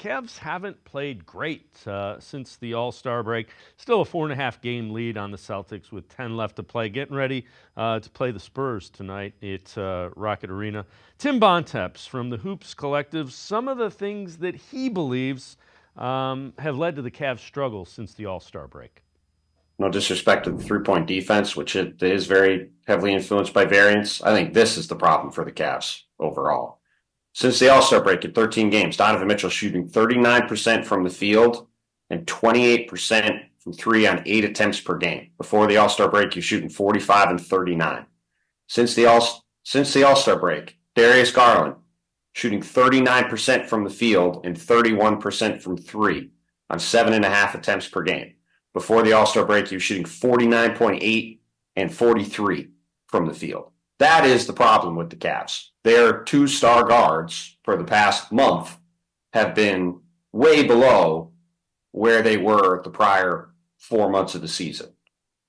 Cavs haven't played great since the All-Star break. Still a 4.5 game lead on the Celtics with 10 left to play. Getting ready to play the Spurs tonight at Rocket Arena. Tim Bontemps from the Hoops Collective, some of the things that he believes have led to the Cavs' struggles since the All-Star break. No disrespect to the three-point defense, which it is very heavily influenced by variance. I think this is the problem for the Cavs overall. Since the All-Star break in 13 games, Donovan Mitchell shooting 39% from the field and 28% from three on 8 attempts per game. Before the All-Star break, he's shooting 45 and 39. Since the All-Star break, Darius Garland shooting 39% from the field and 31% from three on 7.5 attempts per game. Before the All-Star break, he was shooting 49.8 and 43 from the field. That is the problem with the Cavs. Their two-star guards for the past month have been way below where they were the prior 4 months of the season.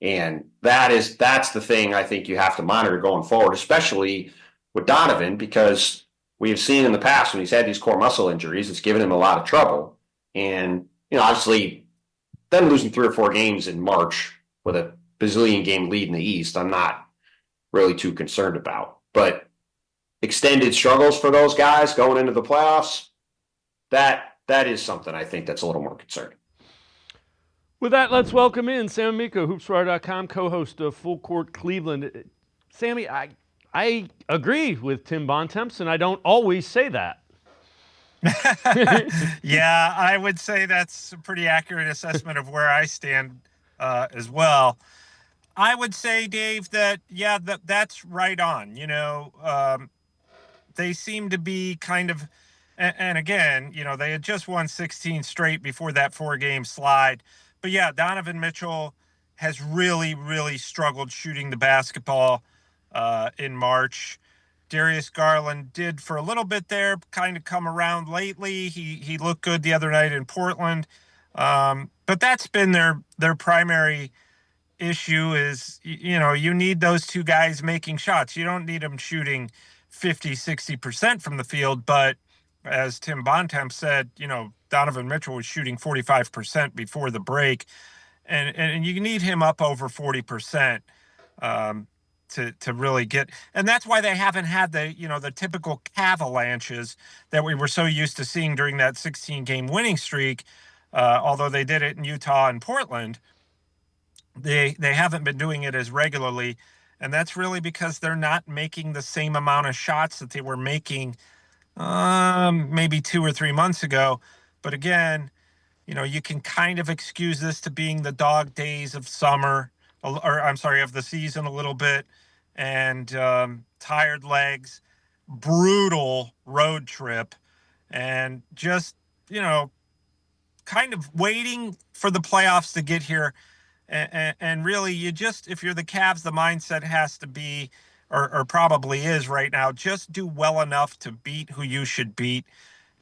And that's the thing I think you have to monitor going forward, especially with Donovan, because we have seen in the past when he's had these core muscle injuries, it's given him a lot of trouble. And, obviously, them losing 3 or 4 games in March with a bazillion game lead in the East, I'm not really too concerned about. But extended struggles for those guys going into the playoffs, that is something I think that's a little more concerning. With that, let's welcome in Sam Amico, hoopswire.com, co-host of Full Court Cleveland. Sammy, I agree with Tim Bontemps, and I don't always say that. Yeah, I would say that's a pretty accurate assessment of where I stand as well. I would say, Dave, that, that's right on. They seem to be kind of, and again, they had just won 16 straight before that 4-game slide. But yeah, Donovan Mitchell has really, really struggled shooting the basketball in March. Darius Garland did for a little bit there, kind of come around lately. He looked good the other night in Portland. But that's been their primary issue is, you need those two guys making shots. You don't need them shooting 50-60% from the field. But as Tim Bontemps said, Donovan Mitchell was shooting 45% before the break. And you need him up over 40%. To really get, and that's why they haven't had the typical Cavaliers that we were so used to seeing during that 16-game winning streak. Although they did it in Utah and Portland, they haven't been doing it as regularly, and that's really because they're not making the same amount of shots that they were making maybe 2 or 3 months ago. But again, you can kind of excuse this to being the dog days of summer, or I'm sorry, of the season a little bit, and tired legs, brutal road trip, and just, kind of waiting for the playoffs to get here. And really, if you're the Cavs, the mindset has to be, or probably is right now, just do well enough to beat who you should beat,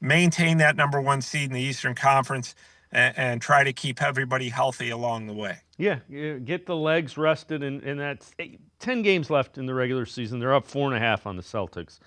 maintain that number 1 seed in the Eastern Conference, and try to keep everybody healthy along the way. Yeah, get the legs rested, and that's 10 games left in the regular season. They're up 4.5 on the Celtics.